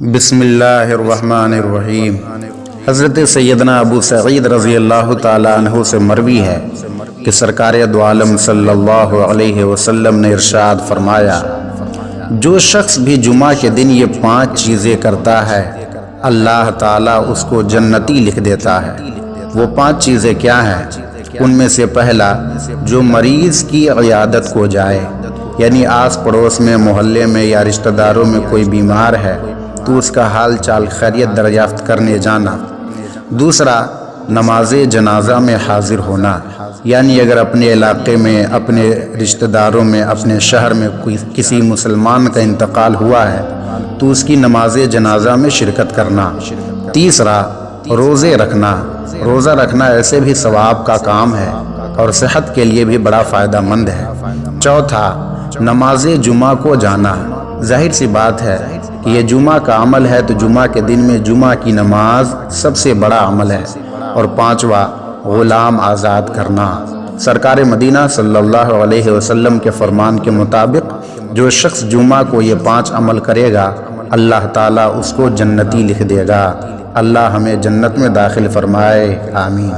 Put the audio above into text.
بسم اللہ الرحمن الرحیم۔ حضرت سیدنا ابو سعید رضی اللہ تعالیٰ عنہ سے مروی ہے کہ سرکار دو عالم صلی اللہ علیہ وسلم نے ارشاد فرمایا، جو شخص بھی جمعہ کے دن یہ 5 چیزیں کرتا ہے اللہ تعالیٰ اس کو جنتی لکھ دیتا ہے۔ وہ 5 چیزیں کیا ہیں؟ ان میں سے پہلا، جو مریض کی عیادت کو جائے، یعنی آس پڑوس میں، محلے میں یا رشتہ داروں میں کوئی بیمار ہے تو اس کا حال چال خیریت دریافت کرنے جانا۔ دوسرا، نماز جنازہ میں حاضر ہونا، یعنی اگر اپنے علاقے میں، اپنے رشتہ داروں میں، اپنے شہر میں کسی مسلمان کا انتقال ہوا ہے تو اس کی نماز جنازہ میں شرکت کرنا۔ تیسرا، روزے رکھنا۔ روزہ رکھنا ایسے بھی ثواب کا کام ہے اور صحت کے لیے بھی بڑا فائدہ مند ہے۔ چوتھا، نماز جمعہ کو جانا۔ ظاہر سی بات ہے کہ یہ جمعہ کا عمل ہے تو جمعہ کے دن میں جمعہ کی نماز سب سے بڑا عمل ہے۔ اور پانچواں، غلام آزاد کرنا۔ سرکار مدینہ صلی اللہ علیہ وسلم کے فرمان کے مطابق جو شخص جمعہ کو یہ 5 عمل کرے گا اللہ تعالیٰ اس کو جنتی لکھ دے گا۔ اللہ ہمیں جنت میں داخل فرمائے، آمین۔